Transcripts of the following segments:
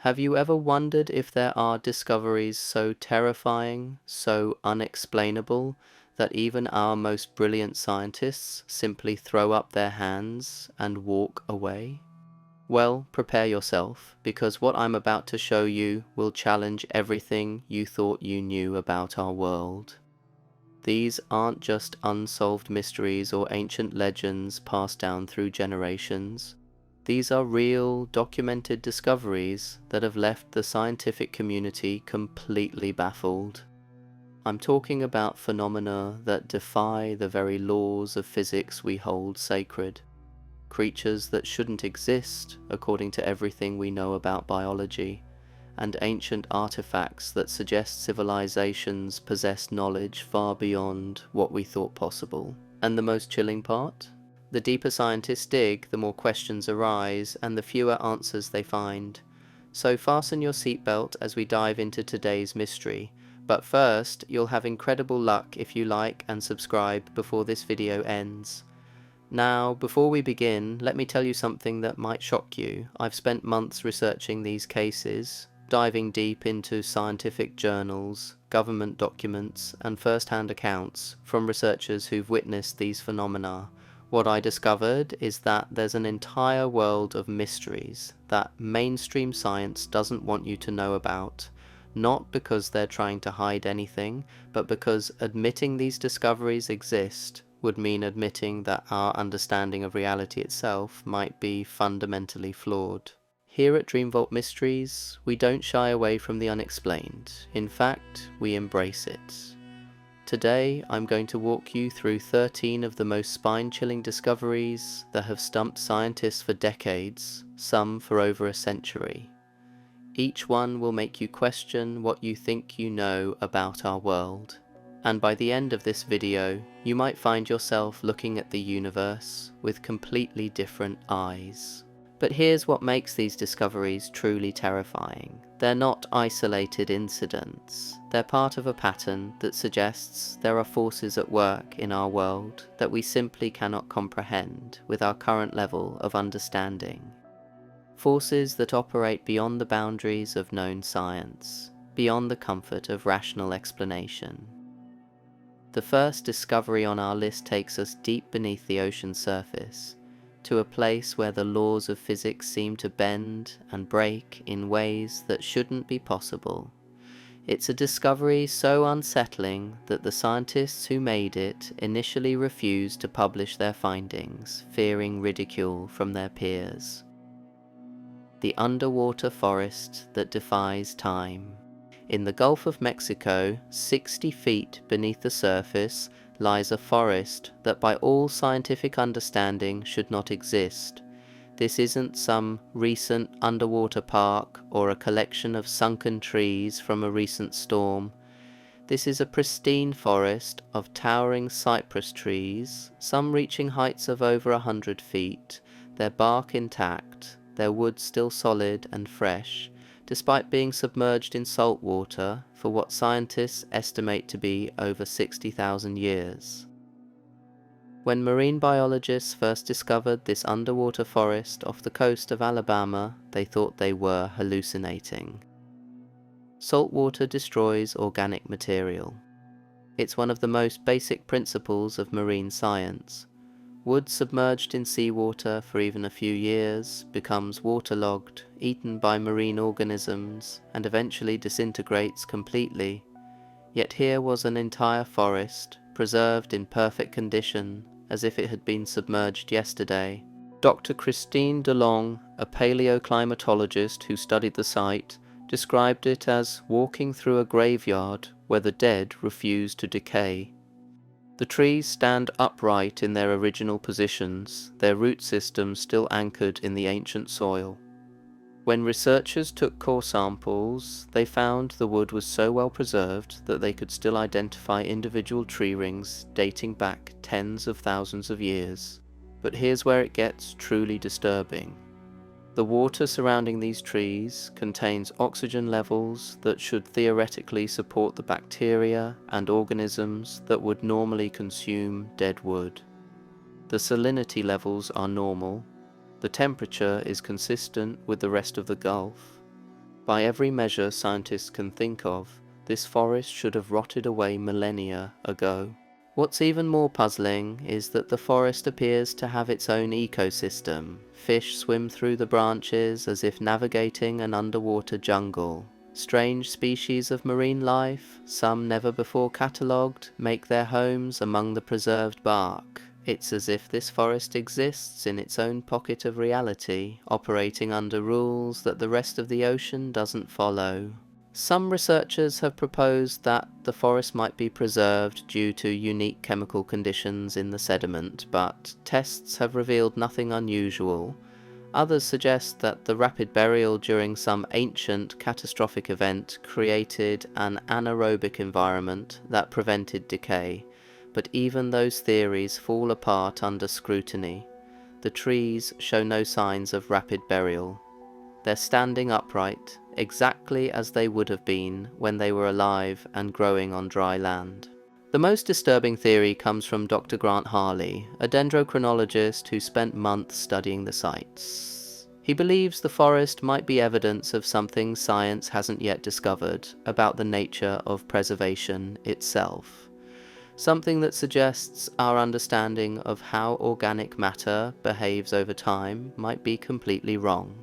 Have you ever wondered if there are discoveries so terrifying, so unexplainable, that even our most brilliant scientists simply throw up their hands and walk away? Well, prepare yourself, because what I'm about to show you will challenge everything you thought you knew about our world. These aren't just unsolved mysteries or ancient legends passed down through generations. These are real, documented discoveries that have left the scientific community completely baffled. I'm talking about phenomena that defy the very laws of physics we hold sacred. Creatures that shouldn't exist, according to everything we know about biology, and ancient artifacts that suggest civilizations possess knowledge far beyond what we thought possible. And the most chilling part? The deeper scientists dig, the more questions arise, and the fewer answers they find. So fasten your seatbelt as we dive into today's mystery. But first, you'll have incredible luck if you like and subscribe before this video ends. Now, before we begin, let me tell you something that might shock you. I've spent months researching these cases, diving deep into scientific journals, government documents, and first-hand accounts from researchers who've witnessed these phenomena. What I discovered is that there's an entire world of mysteries that mainstream science doesn't want you to know about, not because they're trying to hide anything, but because admitting these discoveries exist would mean admitting that our understanding of reality itself might be fundamentally flawed. Here at Dreamvault Mysteries, we don't shy away from the unexplained. In fact, we embrace it. Today, I'm going to walk you through 13 of the most spine-chilling discoveries that have stumped scientists for decades, some for over a century. Each one will make you question what you think you know about our world. And by the end of this video, you might find yourself looking at the universe with completely different eyes. But here's what makes these discoveries truly terrifying. They're not isolated incidents. They're part of a pattern that suggests there are forces at work in our world that we simply cannot comprehend with our current level of understanding. Forces that operate beyond the boundaries of known science, beyond the comfort of rational explanation. The first discovery on our list takes us deep beneath the ocean's surface, to a place where the laws of physics seem to bend and break in ways that shouldn't be possible. It's a discovery so unsettling that the scientists who made it initially refused to publish their findings, fearing ridicule from their peers. The underwater forest that defies time. In the Gulf of Mexico, 60 feet beneath the surface, lies a forest that by all scientific understanding should not exist. This isn't some recent underwater park or a collection of sunken trees from a recent storm. This is a pristine forest of towering cypress trees, some reaching heights of over 100 feet, their bark intact, their wood still solid and fresh, despite being submerged in salt water for what scientists estimate to be over 60,000 years. When marine biologists first discovered this underwater forest off the coast of Alabama, they thought they were hallucinating. Salt water destroys organic material. It's one of the most basic principles of marine science. Wood submerged in seawater for even a few years becomes waterlogged, eaten by marine organisms, and eventually disintegrates completely. Yet here was an entire forest, preserved in perfect condition, as if it had been submerged yesterday. Dr. Christine DeLong, a paleoclimatologist who studied the site, described it as walking through a graveyard where the dead refuse to decay. The trees stand upright in their original positions, their root systems still anchored in the ancient soil. When researchers took core samples, they found the wood was so well preserved that they could still identify individual tree rings dating back tens of thousands of years. But here's where it gets truly disturbing. The water surrounding these trees contains oxygen levels that should theoretically support the bacteria and organisms that would normally consume dead wood. The salinity levels are normal. The temperature is consistent with the rest of the Gulf. By every measure scientists can think of, this forest should have rotted away millennia ago. What's even more puzzling is that the forest appears to have its own ecosystem. Fish swim through the branches as if navigating an underwater jungle. Strange species of marine life, some never before catalogued, make their homes among the preserved bark. It's as if this forest exists in its own pocket of reality, operating under rules that the rest of the ocean doesn't follow. Some researchers have proposed that the forest might be preserved due to unique chemical conditions in the sediment, but tests have revealed nothing unusual. Others suggest that the rapid burial during some ancient catastrophic event created an anaerobic environment that prevented decay, but even those theories fall apart under scrutiny. The trees show no signs of rapid burial. They're standing upright, exactly as they would have been when they were alive and growing on dry land. The most disturbing theory comes from Dr. Grant Harley, a dendrochronologist who spent months studying the sites. He believes the forest might be evidence of something science hasn't yet discovered about the nature of preservation itself. Something that suggests our understanding of how organic matter behaves over time might be completely wrong.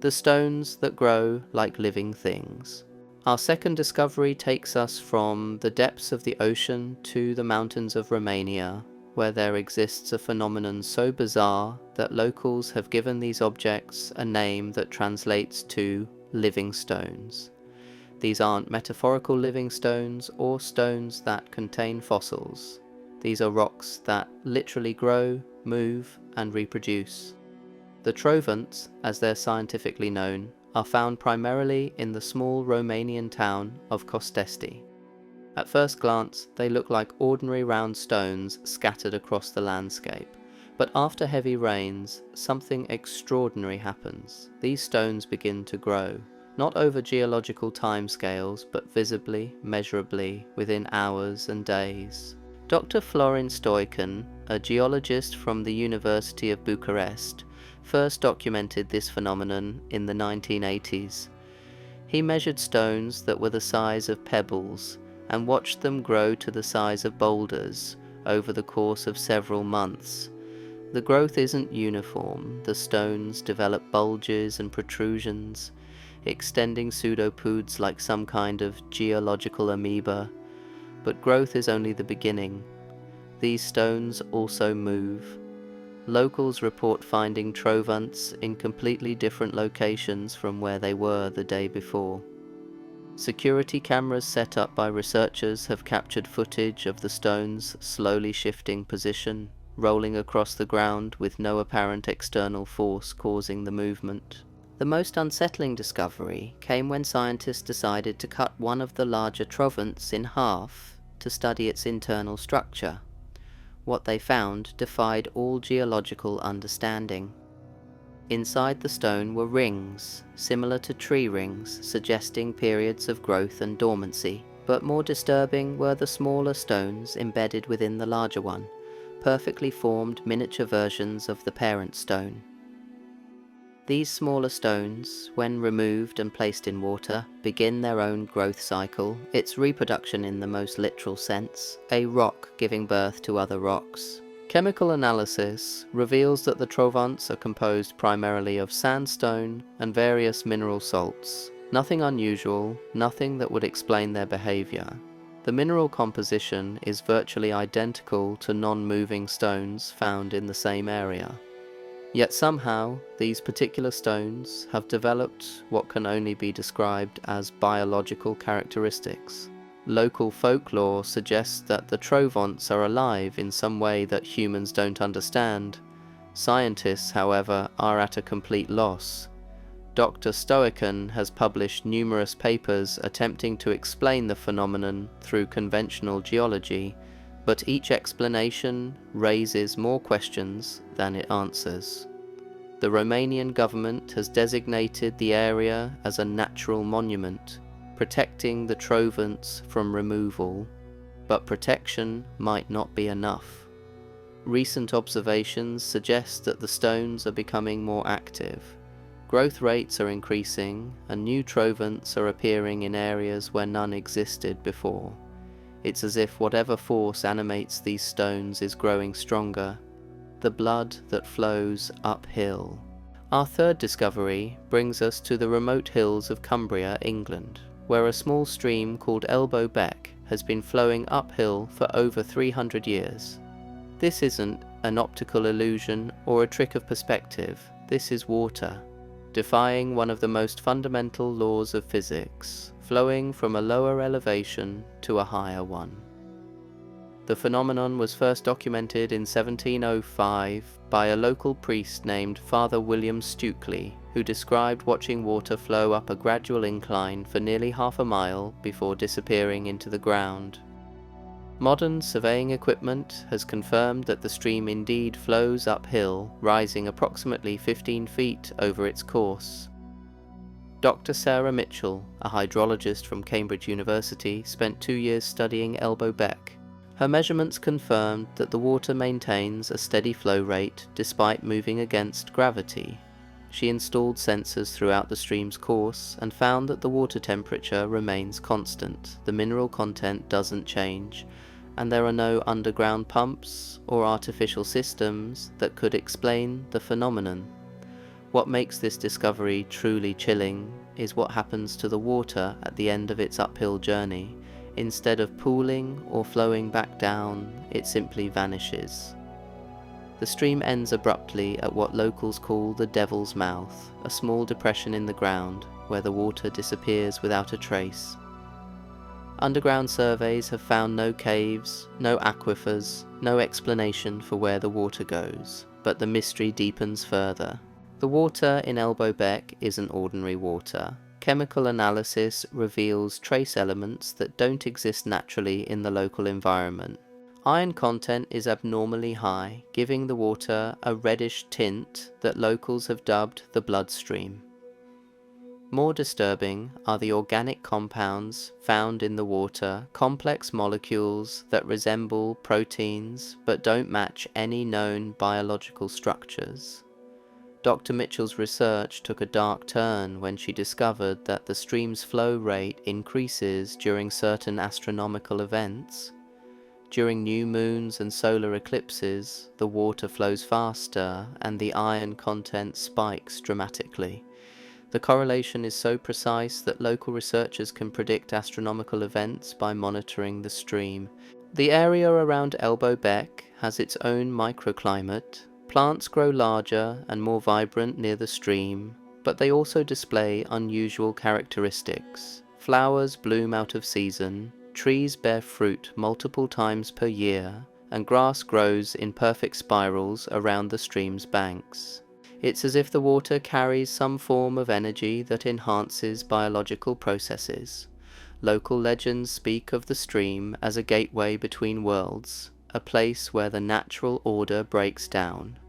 The stones that grow like living things. Our second discovery takes us from the depths of the ocean to the mountains of Romania, where there exists a phenomenon so bizarre that locals have given these objects a name that translates to living stones. These aren't metaphorical living stones or stones that contain fossils. These are rocks that literally grow, move, and reproduce. The trovants, as they're scientifically known, are found primarily in the small Romanian town of Costesti. At first glance, they look like ordinary round stones scattered across the landscape, but after heavy rains, something extraordinary happens. These stones begin to grow, not over geological timescales, but visibly, measurably, within hours and days. Dr. Florin Stoican, a geologist from the University of Bucharest, first documented this phenomenon in the 1980s. He measured stones that were the size of pebbles and watched them grow to the size of boulders over the course of several months. The growth isn't uniform. The stones develop bulges and protrusions, extending pseudopoods like some kind of geological amoeba. But growth is only the beginning. These stones also move. Locals report finding trovants in completely different locations from where they were the day before. Security cameras set up by researchers have captured footage of the stones slowly shifting position, rolling across the ground with no apparent external force causing the movement. The most unsettling discovery came when scientists decided to cut one of the larger trovants in half to study its internal structure. What they found defied all geological understanding. Inside the stone were rings, similar to tree rings, suggesting periods of growth and dormancy. But more disturbing were the smaller stones embedded within the larger one, perfectly formed miniature versions of the parent stone. These smaller stones, when removed and placed in water, begin their own growth cycle, its reproduction in the most literal sense, a rock giving birth to other rocks. Chemical analysis reveals that the trovants are composed primarily of sandstone and various mineral salts. Nothing unusual, nothing that would explain their behavior. The mineral composition is virtually identical to non-moving stones found in the same area. Yet somehow, these particular stones have developed what can only be described as biological characteristics. Local folklore suggests that the trovants are alive in some way that humans don't understand. Scientists, however, are at a complete loss. Dr. Stoican has published numerous papers attempting to explain the phenomenon through conventional geology, but each explanation raises more questions than it answers. The Romanian government has designated the area as a natural monument, protecting the trovants from removal, but protection might not be enough. Recent observations suggest that the stones are becoming more active. Growth rates are increasing, and new trovants are appearing in areas where none existed before. It's as if whatever force animates these stones is growing stronger, the blood that flows uphill. Our third discovery brings us to the remote hills of Cumbria, England, where a small stream called Elbow Beck has been flowing uphill for over 300 years. This isn't an optical illusion or a trick of perspective, this is water, defying one of the most fundamental laws of physics, flowing from a lower elevation to a higher one. The phenomenon was first documented in 1705 by a local priest named Father William Stukely, who described watching water flow up a gradual incline for nearly half a mile before disappearing into the ground. Modern surveying equipment has confirmed that the stream indeed flows uphill, rising approximately 15 feet over its course. Dr. Sarah Mitchell, a hydrologist from Cambridge University, spent 2 years studying Elbow Beck. Her measurements confirmed that the water maintains a steady flow rate despite moving against gravity. She installed sensors throughout the stream's course and found that the water temperature remains constant, the mineral content doesn't change, and there are no underground pumps or artificial systems that could explain the phenomenon. What makes this discovery truly chilling is what happens to the water at the end of its uphill journey. Instead of pooling or flowing back down, it simply vanishes. The stream ends abruptly at what locals call the Devil's Mouth, a small depression in the ground where the water disappears without a trace. Underground surveys have found no caves, no aquifers, no explanation for where the water goes, but the mystery deepens further. The water in Elbow Beck isn't ordinary water. Chemical analysis reveals trace elements that don't exist naturally in the local environment. Iron content is abnormally high, giving the water a reddish tint that locals have dubbed the bloodstream. More disturbing are the organic compounds found in the water, complex molecules that resemble proteins but don't match any known biological structures. Dr. Mitchell's research took a dark turn when she discovered that the stream's flow rate increases during certain astronomical events. During new moons and solar eclipses, the water flows faster and the iron content spikes dramatically. The correlation is so precise that local researchers can predict astronomical events by monitoring the stream. The area around Elbow Beck has its own microclimate. Plants grow larger and more vibrant near the stream, but they also display unusual characteristics. Flowers bloom out of season, trees bear fruit multiple times per year, and grass grows in perfect spirals around the stream's banks. It's as if the water carries some form of energy that enhances biological processes. Local legends speak of the stream as a gateway between worlds, a place where the natural order breaks down.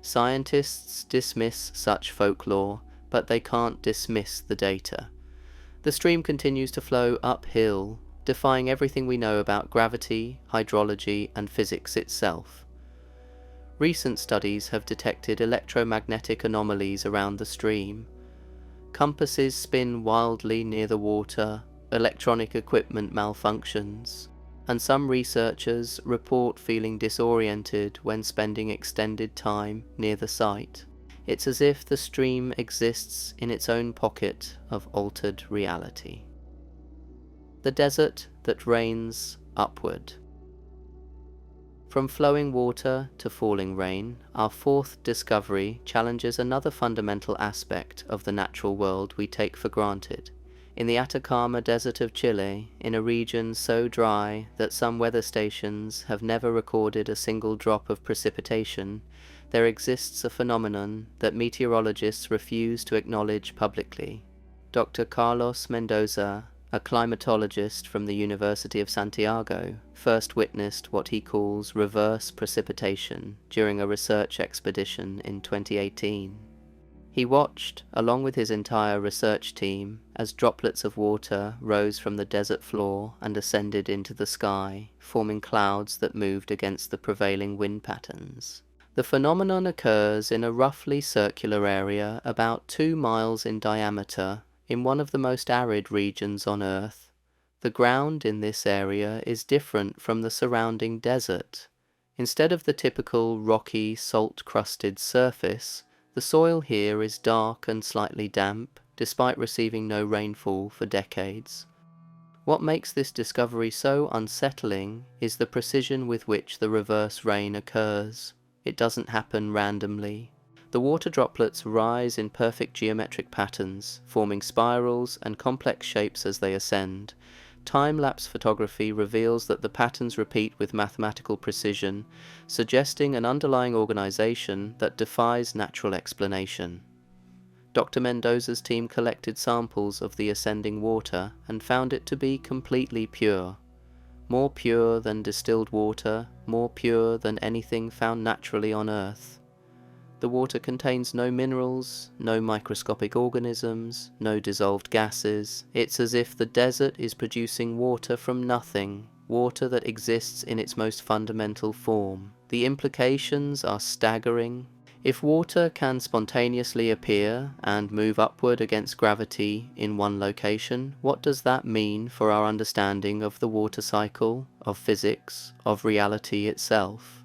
Scientists dismiss such folklore, but they can't dismiss the data. The stream continues to flow uphill, defying everything we know about gravity, hydrology, and physics itself. Recent studies have detected electromagnetic anomalies around the stream. Compasses spin wildly near the water, electronic equipment malfunctions, and some researchers report feeling disoriented when spending extended time near the site. It's as if the stream exists in its own pocket of altered reality. The desert that rains upward. From flowing water to falling rain, our fourth discovery challenges another fundamental aspect of the natural world we take for granted. In the Atacama Desert of Chile, in a region so dry that some weather stations have never recorded a single drop of precipitation, there exists a phenomenon that meteorologists refuse to acknowledge publicly. Dr. Carlos Mendoza, a climatologist from the University of Santiago, first witnessed what he calls reverse precipitation during a research expedition in 2018. He watched, along with his entire research team, as droplets of water rose from the desert floor and ascended into the sky, forming clouds that moved against the prevailing wind patterns. The phenomenon occurs in a roughly circular area about 2 miles in diameter in one of the most arid regions on Earth. The ground in this area is different from the surrounding desert. Instead of the typical rocky, salt-crusted surface, the soil here is dark and slightly damp, despite receiving no rainfall for decades. What makes this discovery so unsettling is the precision with which the reverse rain occurs. It doesn't happen randomly. The water droplets rise in perfect geometric patterns, forming spirals and complex shapes as they ascend. Time-lapse photography reveals that the patterns repeat with mathematical precision, suggesting an underlying organization that defies natural explanation. Dr. Mendoza's team collected samples of the ascending water and found it to be completely pure. More pure than distilled water, more pure than anything found naturally on Earth. The water contains no minerals, no microscopic organisms, no dissolved gases. It's as if the desert is producing water from nothing, water that exists in its most fundamental form. The implications are staggering. If water can spontaneously appear and move upward against gravity in one location, what does that mean for our understanding of the water cycle, of physics, of reality itself?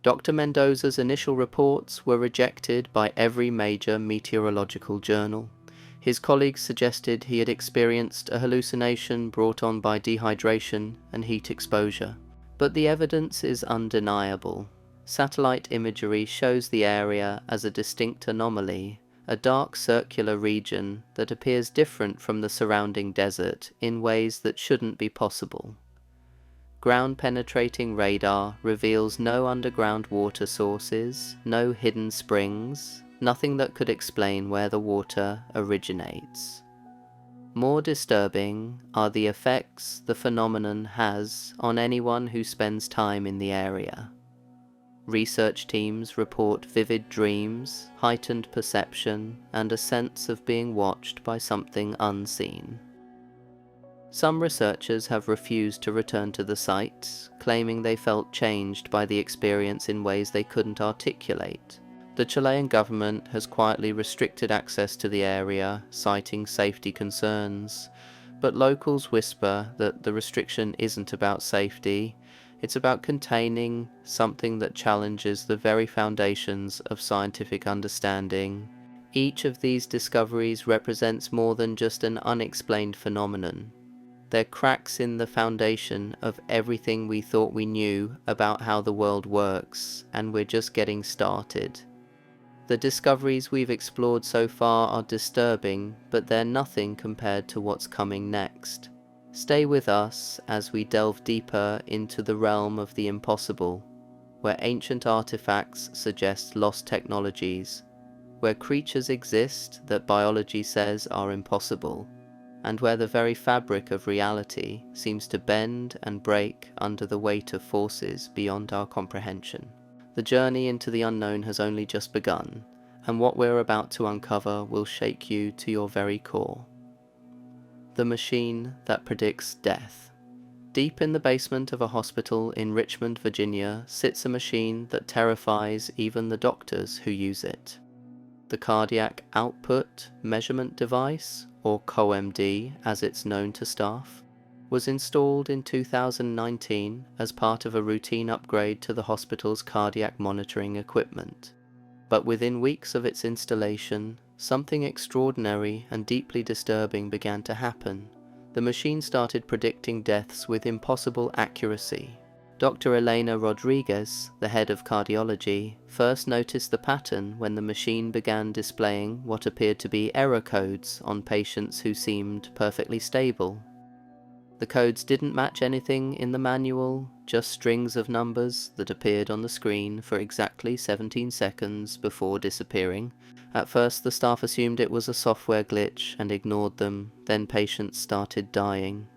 Dr. Mendoza's initial reports were rejected by every major meteorological journal. His colleagues suggested he had experienced a hallucination brought on by dehydration and heat exposure. But the evidence is undeniable. Satellite imagery shows the area as a distinct anomaly, a dark circular region that appears different from the surrounding desert in ways that shouldn't be possible. Ground-penetrating radar reveals no underground water sources, no hidden springs, nothing that could explain where the water originates. More disturbing are the effects the phenomenon has on anyone who spends time in the area. Research teams report vivid dreams, heightened perception, and a sense of being watched by something unseen. Some researchers have refused to return to the sites, claiming they felt changed by the experience in ways they couldn't articulate. The Chilean government has quietly restricted access to the area, citing safety concerns, but locals whisper that the restriction isn't about safety, it's about containing something that challenges the very foundations of scientific understanding. Each of these discoveries represents more than just an unexplained phenomenon. They're cracks in the foundation of everything we thought we knew about how the world works, and we're just getting started. The discoveries we've explored so far are disturbing, but they're nothing compared to what's coming next. Stay with us as we delve deeper into the realm of the impossible, where ancient artifacts suggest lost technologies, where creatures exist that biology says are impossible, and where the very fabric of reality seems to bend and break under the weight of forces beyond our comprehension. The journey into the unknown has only just begun, and what we're about to uncover will shake you to your very core. The machine that predicts death. Deep in the basement of a hospital in Richmond, Virginia, sits a machine that terrifies even the doctors who use it. The Cardiac Output Measurement Device, or COMD as it's known to staff, was installed in 2019 as part of a routine upgrade to the hospital's cardiac monitoring equipment. But within weeks of its installation, something extraordinary and deeply disturbing began to happen. The machine started predicting deaths with impossible accuracy. Dr. Elena Rodriguez, the head of cardiology, first noticed the pattern when the machine began displaying what appeared to be error codes on patients who seemed perfectly stable. The codes didn't match anything in the manual, just strings of numbers that appeared on the screen for exactly 17 seconds before disappearing. At first the staff assumed it was a software glitch and ignored them, then patients started dying.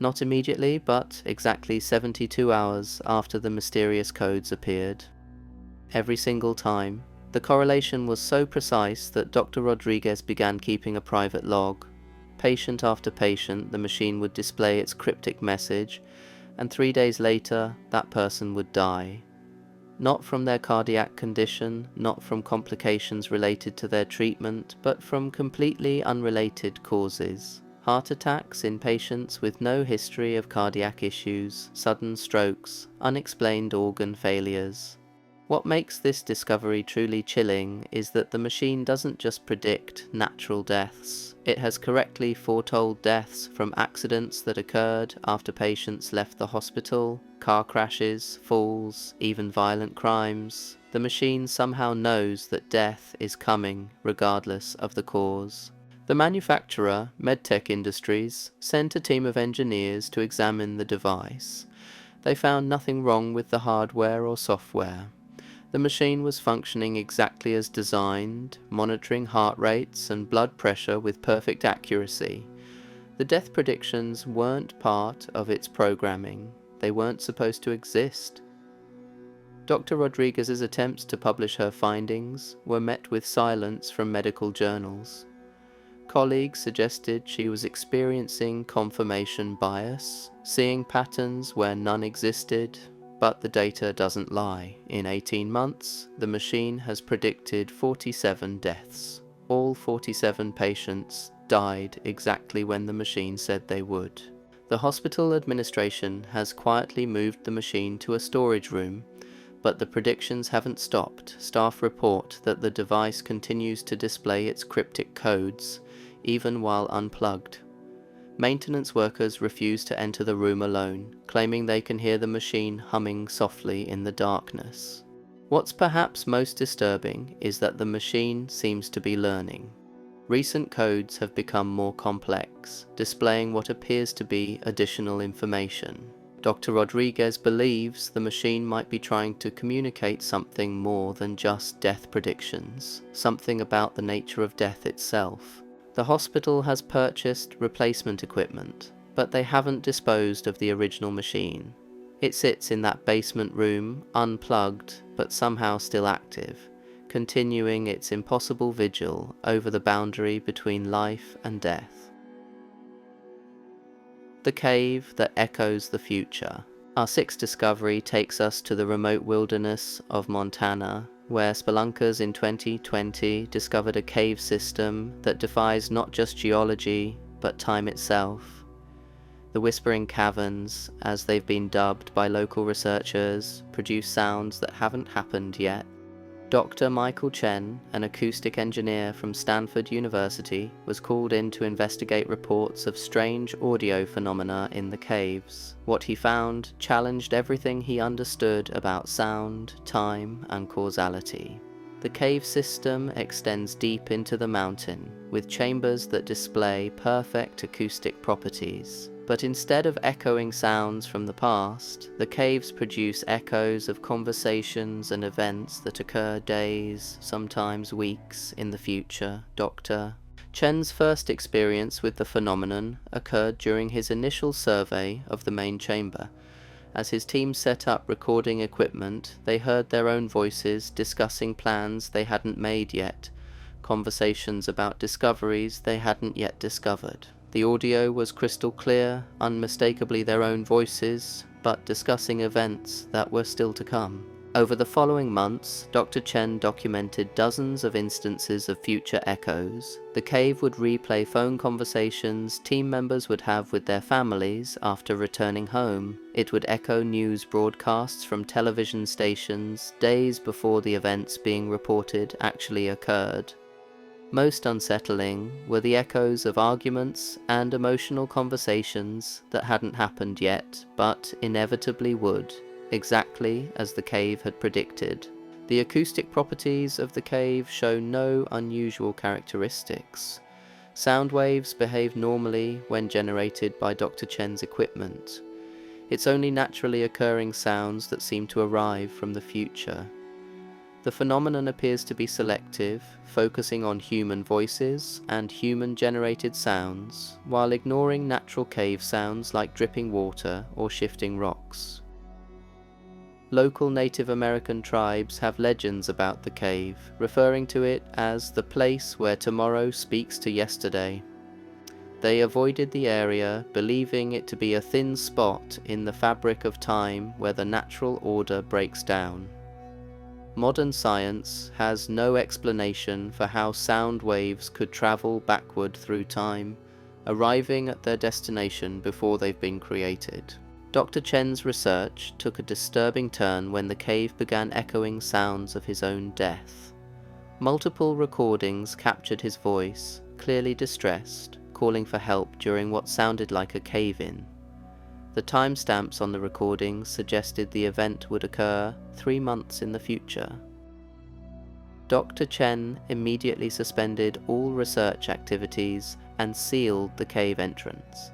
Not immediately, but exactly 72 hours after the mysterious codes appeared. Every single time, the correlation was so precise that Dr. Rodriguez began keeping a private log. Patient after patient, the machine would display its cryptic message, and 3 days later, that person would die. not from their cardiac condition, not from complications related to their treatment, but from completely unrelated causes. Heart attacks in patients with no history of cardiac issues, sudden strokes, unexplained organ failures. What makes this discovery truly chilling is that the machine doesn't just predict natural deaths. It has correctly foretold deaths from accidents that occurred after patients left the hospital, car crashes, falls, even violent crimes. The machine somehow knows that death is coming regardless of the cause. The manufacturer, MedTech Industries, sent a team of engineers to examine the device. They found nothing wrong with the hardware or software. The machine was functioning exactly as designed, monitoring heart rates and blood pressure with perfect accuracy. The death predictions weren't part of its programming. They weren't supposed to exist. Dr. Rodriguez's attempts to publish her findings were met with silence from medical journals. Colleagues suggested she was experiencing confirmation bias, seeing patterns where none existed, but the data doesn't lie. In 18 months, the machine has predicted 47 deaths. All 47 patients died exactly when the machine said they would. The hospital administration has quietly moved the machine to a storage room, but the predictions haven't stopped. Staff report that the device continues to display its cryptic codes, even while unplugged. Maintenance workers refuse to enter the room alone, claiming they can hear the machine humming softly in the darkness. What's perhaps most disturbing is that the machine seems to be learning. Recent codes have become more complex, displaying what appears to be additional information. Dr. Rodriguez believes the machine might be trying to communicate something more than just death predictions, something about the nature of death itself. The hospital has purchased replacement equipment, but they haven't disposed of the original machine. It sits in that basement room, unplugged, but somehow still active, continuing its impossible vigil over the boundary between life and death. The cave that echoes the future. Our sixth discovery takes us to the remote wilderness of Montana, where spelunkers in 2020 discovered a cave system that defies not just geology, but time itself. The Whispering Caverns, as they've been dubbed by local researchers, produce sounds that haven't happened yet. Dr. Michael Chen, an acoustic engineer from Stanford University, was called in to investigate reports of strange audio phenomena in the caves. What he found challenged everything he understood about sound, time, and causality. The cave system extends deep into the mountain, with chambers that display perfect acoustic properties. But instead of echoing sounds from the past, the caves produce echoes of conversations and events that occur days, sometimes weeks, in the future. Dr. Chen's first experience with the phenomenon occurred during his initial survey of the main chamber. As his team set up recording equipment, they heard their own voices discussing plans they hadn't made yet, conversations about discoveries they hadn't yet discovered. The audio was crystal clear, unmistakably their own voices, but discussing events that were still to come. Over the following months, Dr. Chen documented dozens of instances of future echoes. The cave would replay phone conversations team members would have with their families after returning home. It would echo news broadcasts from television stations days before the events being reported actually occurred. Most unsettling were the echoes of arguments and emotional conversations that hadn't happened yet, but inevitably would, exactly as the cave had predicted. The acoustic properties of the cave show no unusual characteristics. Sound waves behave normally when generated by Dr. Chen's equipment. It's only naturally occurring sounds that seem to arrive from the future. The phenomenon appears to be selective, focusing on human voices and human-generated sounds, while ignoring natural cave sounds like dripping water or shifting rocks. Local Native American tribes have legends about the cave, referring to it as the place where tomorrow speaks to yesterday. They avoided the area, believing it to be a thin spot in the fabric of time where the natural order breaks down. Modern science has no explanation for how sound waves could travel backward through time, arriving at their destination before they've been created. Dr. Chen's research took a disturbing turn when the cave began echoing sounds of his own death. Multiple recordings captured his voice, clearly distressed, calling for help during what sounded like a cave-in. The timestamps on the recordings suggested the event would occur 3 months in the future. Dr. Chen immediately suspended all research activities and sealed the cave entrance.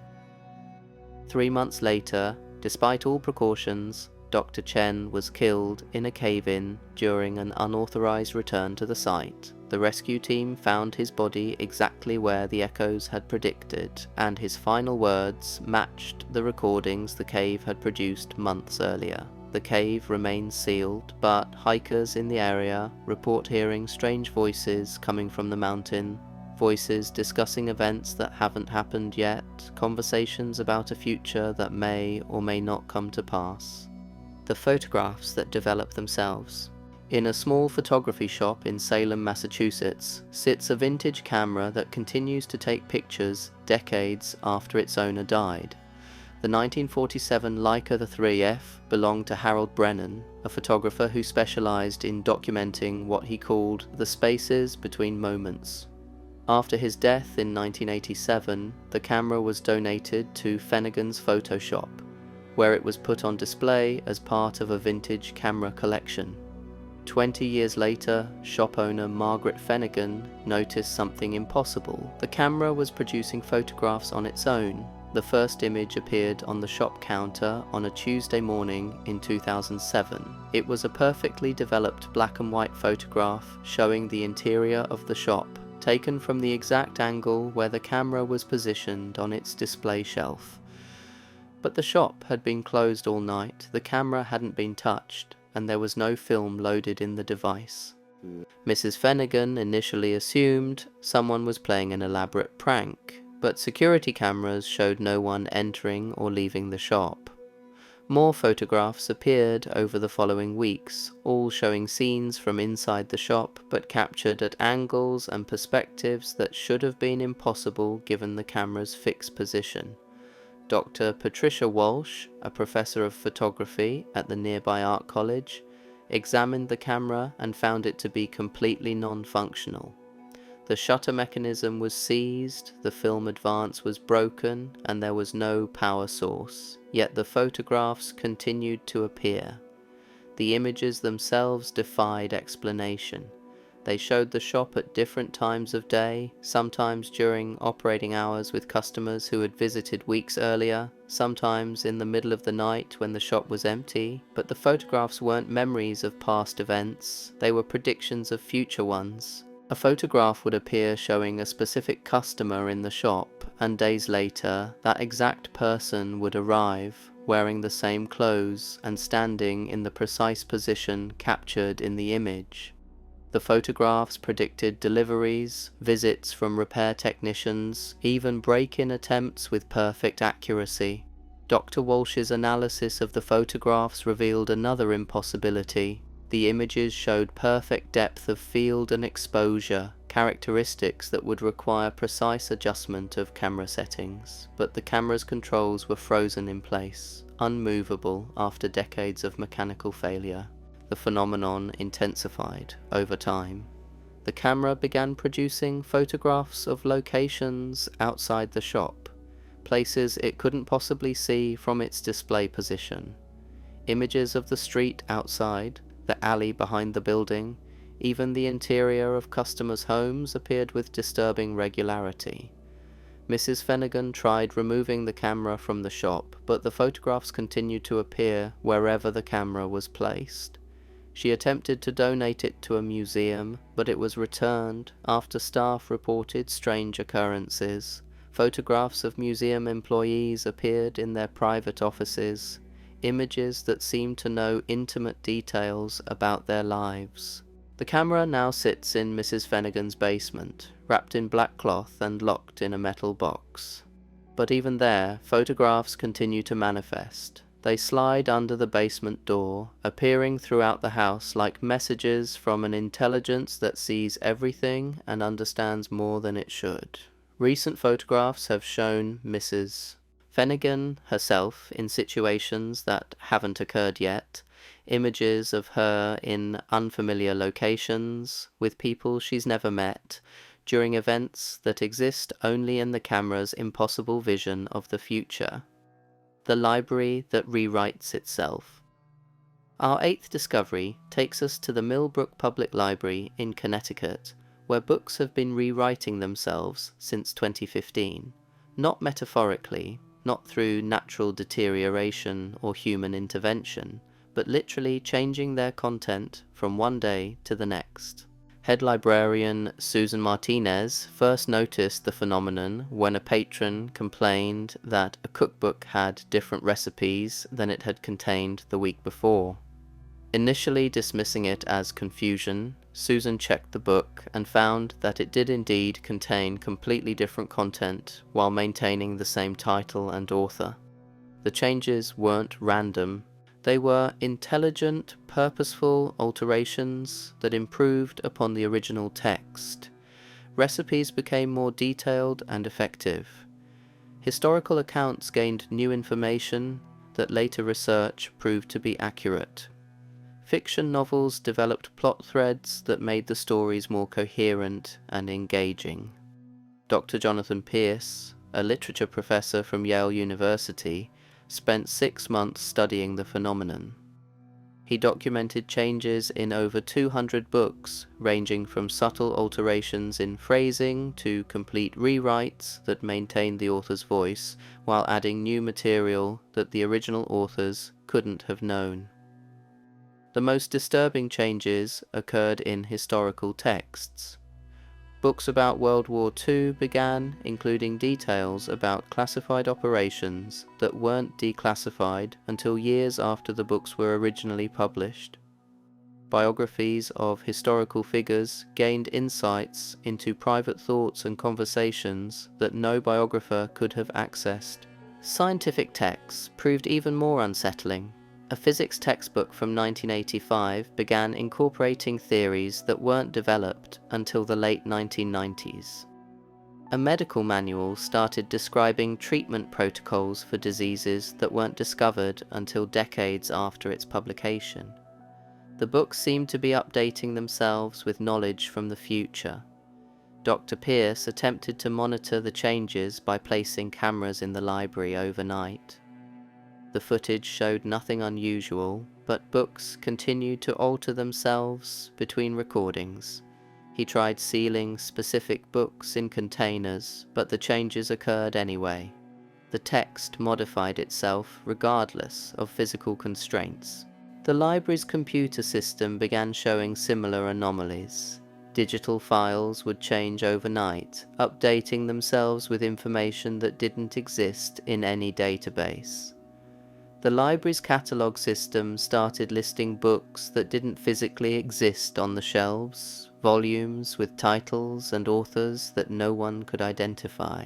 3 months later, despite all precautions, Dr. Chen was killed in a cave-in during an unauthorized return to the site. The rescue team found his body exactly where the echoes had predicted, and his final words matched the recordings the cave had produced months earlier. The cave remains sealed, but hikers in the area report hearing strange voices coming from the mountain, voices discussing events that haven't happened yet, conversations about a future that may or may not come to pass. The photographs that develop themselves. In a small photography shop in Salem, Massachusetts, sits a vintage camera that continues to take pictures decades after its owner died. The 1947 Leica 3F belonged to Harold Brennan, a photographer who specialized in documenting what he called the spaces between moments. After his death in 1987, the camera was donated to Finnegan's Photo Shop, where it was put on display as part of a vintage camera collection. 20 years later, shop owner Margaret Finnegan noticed something impossible. The camera was producing photographs on its own. The first image appeared on the shop counter on a Tuesday morning in 2007. It was a perfectly developed black and white photograph showing the interior of the shop, taken from the exact angle where the camera was positioned on its display shelf. But the shop had been closed all night, the camera hadn't been touched, and there was no film loaded in the device. Mrs. Finnegan initially assumed someone was playing an elaborate prank, but security cameras showed no one entering or leaving the shop. More photographs appeared over the following weeks, all showing scenes from inside the shop, but captured at angles and perspectives that should have been impossible given the camera's fixed position. Dr. Patricia Walsh, a professor of photography at the nearby art college, examined the camera and found it to be completely non-functional. The shutter mechanism was seized, the film advance was broken, and there was no power source, yet the photographs continued to appear. The images themselves defied explanation. They showed the shop at different times of day, sometimes during operating hours with customers who had visited weeks earlier, sometimes in the middle of the night when the shop was empty, but the photographs weren't memories of past events, they were predictions of future ones. A photograph would appear showing a specific customer in the shop, and days later, that exact person would arrive, wearing the same clothes and standing in the precise position captured in the image. The photographs predicted deliveries, visits from repair technicians, even break-in attempts with perfect accuracy. Dr. Walsh's analysis of the photographs revealed another impossibility. The images showed perfect depth of field and exposure, characteristics that would require precise adjustment of camera settings, but the camera's controls were frozen in place, unmovable after decades of mechanical failure. The phenomenon intensified over time. The camera began producing photographs of locations outside the shop, places it couldn't possibly see from its display position. Images of the street outside, the alley behind the building, even the interior of customers' homes appeared with disturbing regularity. Mrs. Finnegan tried removing the camera from the shop, but the photographs continued to appear wherever the camera was placed. She attempted to donate it to a museum, but it was returned after staff reported strange occurrences. Photographs of museum employees appeared in their private offices, images that seemed to know intimate details about their lives. The camera now sits in Mrs. Finnegan's basement, wrapped in black cloth and locked in a metal box. But even there, photographs continue to manifest. They slide under the basement door, appearing throughout the house like messages from an intelligence that sees everything and understands more than it should. Recent photographs have shown Mrs. Finnegan herself in situations that haven't occurred yet, images of her in unfamiliar locations, with people she's never met, during events that exist only in the camera's impossible vision of the future. The library that rewrites itself. Our eighth discovery takes us to the Millbrook Public Library in Connecticut, where books have been rewriting themselves since 2015, not metaphorically, not through natural deterioration or human intervention, but literally changing their content from one day to the next. Head librarian Susan Martinez first noticed the phenomenon when a patron complained that a cookbook had different recipes than it had contained the week before. Initially dismissing it as confusion, Susan checked the book and found that it did indeed contain completely different content while maintaining the same title and author. The changes weren't random. They were intelligent, purposeful alterations that improved upon the original text. Recipes became more detailed and effective. Historical accounts gained new information that later research proved to be accurate. Fiction novels developed plot threads that made the stories more coherent and engaging. Dr. Jonathan Pierce, a literature professor from Yale University, spent 6 months studying the phenomenon. He documented changes in over 200 books, ranging from subtle alterations in phrasing to complete rewrites that maintained the author's voice, while adding new material that the original authors couldn't have known. The most disturbing changes occurred in historical texts. Books about World War II began including details about classified operations that weren't declassified until years after the books were originally published. Biographies of historical figures gained insights into private thoughts and conversations that no biographer could have accessed. Scientific texts proved even more unsettling. A physics textbook from 1985 began incorporating theories that weren't developed until the late 1990s. A medical manual started describing treatment protocols for diseases that weren't discovered until decades after its publication. The books seemed to be updating themselves with knowledge from the future. Dr. Pierce attempted to monitor the changes by placing cameras in the library overnight. The footage showed nothing unusual, but books continued to alter themselves between recordings. He tried sealing specific books in containers, but the changes occurred anyway. The text modified itself regardless of physical constraints. The library's computer system began showing similar anomalies. Digital files would change overnight, updating themselves with information that didn't exist in any database. The library's catalogue system started listing books that didn't physically exist on the shelves, volumes with titles and authors that no one could identify.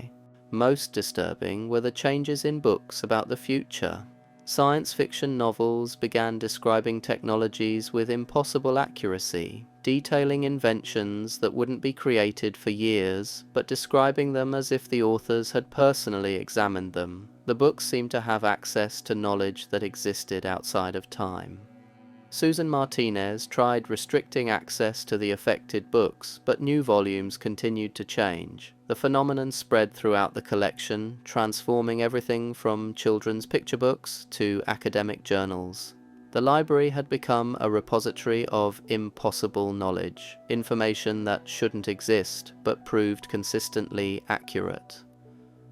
Most disturbing were the changes in books about the future. Science fiction novels began describing technologies with impossible accuracy, detailing inventions that wouldn't be created for years, but describing them as if the authors had personally examined them. The books seemed to have access to knowledge that existed outside of time. Susan Martinez tried restricting access to the affected books, but new volumes continued to change. The phenomenon spread throughout the collection, transforming everything from children's picture books to academic journals. The library had become a repository of impossible knowledge, information that shouldn't exist, but proved consistently accurate.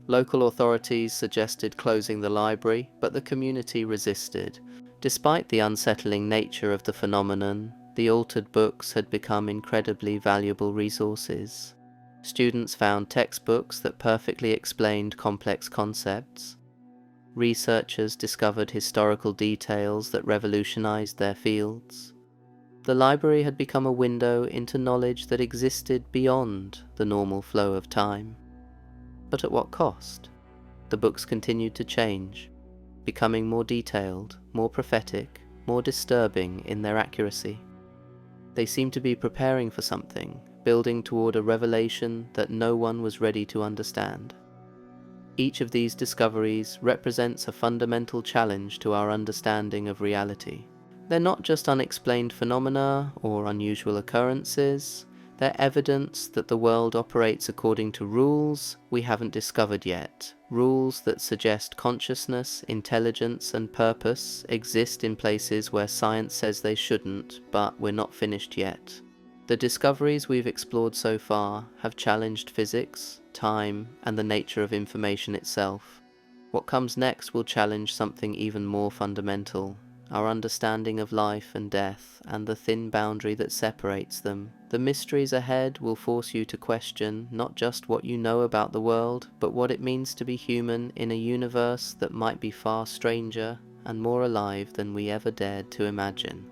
Local authorities suggested closing the library, but the community resisted. Despite the unsettling nature of the phenomenon, the altered books had become incredibly valuable resources. Students found textbooks that perfectly explained complex concepts. Researchers discovered historical details that revolutionized their fields. The library had become a window into knowledge that existed beyond the normal flow of time. But at what cost? The books continued to change. becoming more detailed, more prophetic, more disturbing in their accuracy. They seem to be preparing for something, building toward a revelation that no one was ready to understand. Each of these discoveries represents a fundamental challenge to our understanding of reality. They're not just unexplained phenomena or unusual occurrences, they're evidence that the world operates according to rules we haven't discovered yet, rules that suggest consciousness, intelligence, and purpose exist in places where science says they shouldn't, but we're not finished yet. The discoveries we've explored so far have challenged physics, time, and the nature of information itself. What comes next will challenge something even more fundamental, our understanding of life and death, and the thin boundary that separates them. The mysteries ahead will force you to question not just what you know about the world, but what it means to be human in a universe that might be far stranger and more alive than we ever dared to imagine.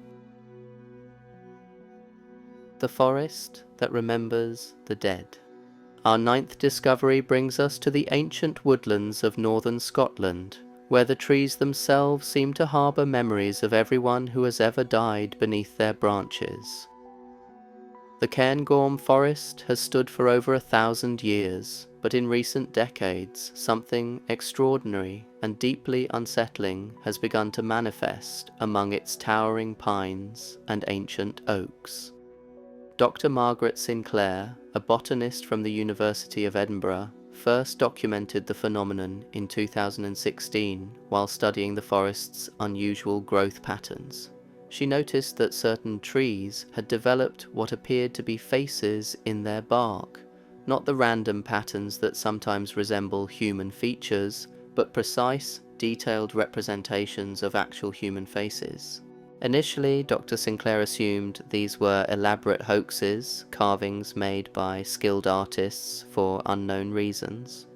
The forest that remembers the dead. Our 9th discovery brings us to the ancient woodlands of northern Scotland, where the trees themselves seem to harbour memories of everyone who has ever died beneath their branches. The Cairngorm forest has stood for over 1,000 years, but in recent decades something extraordinary and deeply unsettling has begun to manifest among its towering pines and ancient oaks. Dr. Margaret Sinclair, a botanist from the University of Edinburgh, first documented the phenomenon in 2016 while studying the forest's unusual growth patterns. She noticed that certain trees had developed what appeared to be faces in their bark, not the random patterns that sometimes resemble human features, but precise, detailed representations of actual human faces. Initially, Dr. Sinclair assumed these were elaborate hoaxes, carvings made by skilled artists for unknown reasons.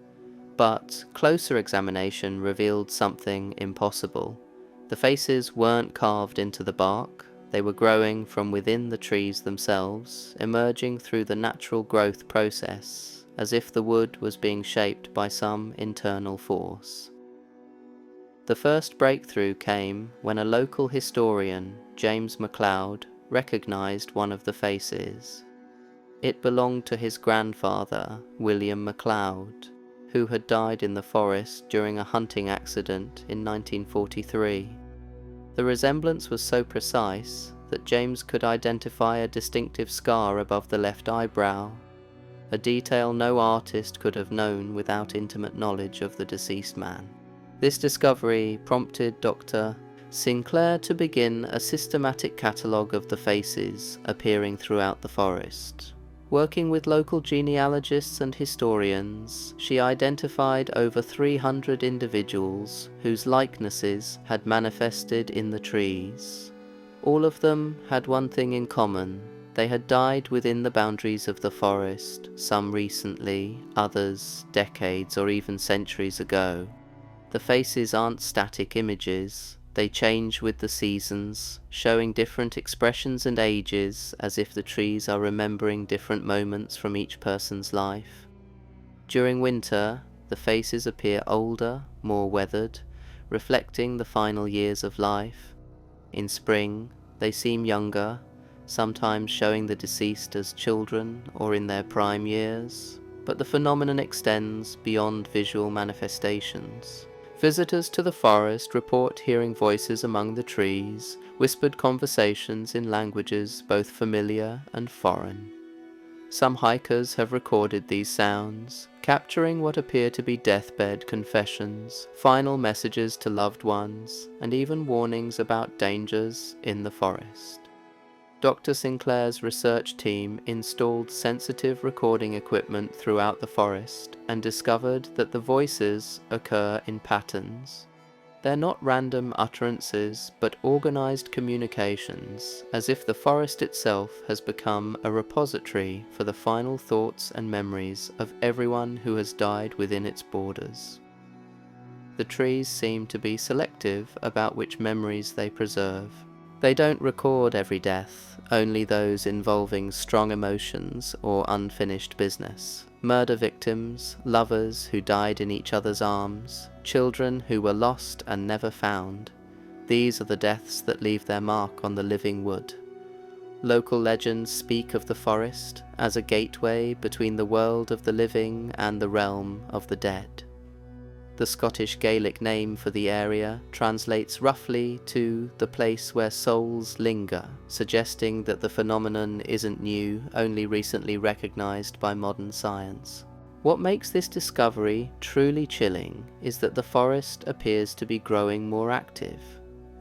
But closer examination revealed something impossible. The faces weren't carved into the bark, they were growing from within the trees themselves, emerging through the natural growth process, as if the wood was being shaped by some internal force. The first breakthrough came when a local historian, James MacLeod, recognized one of the faces. It belonged to his grandfather, William MacLeod, who had died in the forest during a hunting accident in 1943. The resemblance was so precise that James could identify a distinctive scar above the left eyebrow, a detail no artist could have known without intimate knowledge of the deceased man. This discovery prompted Dr. Sinclair to begin a systematic catalogue of the faces appearing throughout the forest. Working with local genealogists and historians, she identified over 300 individuals whose likenesses had manifested in the trees. All of them had one thing in common: they had died within the boundaries of the forest, some recently, others decades or even centuries ago. The faces aren't static images, they change with the seasons, showing different expressions and ages as if the trees are remembering different moments from each person's life. During winter, the faces appear older, more weathered, reflecting the final years of life. In spring, they seem younger, sometimes showing the deceased as children or in their prime years, but the phenomenon extends beyond visual manifestations. Visitors to the forest report hearing voices among the trees, whispered conversations in languages both familiar and foreign. Some hikers have recorded these sounds, capturing what appear to be deathbed confessions, final messages to loved ones, and even warnings about dangers in the forest. Dr. Sinclair's research team installed sensitive recording equipment throughout the forest and discovered that the voices occur in patterns. They're not random utterances, but organized communications, as if the forest itself has become a repository for the final thoughts and memories of everyone who has died within its borders. The trees seem to be selective about which memories they preserve. They don't record every death, only those involving strong emotions or unfinished business. Murder victims, lovers who died in each other's arms, children who were lost and never found. These are the deaths that leave their mark on the living wood. Local legends speak of the forest as a gateway between the world of the living and the realm of the dead. The Scottish Gaelic name for the area translates roughly to the place where souls linger, suggesting that the phenomenon isn't new, only recently recognised by modern science. What makes this discovery truly chilling is that the forest appears to be growing more active.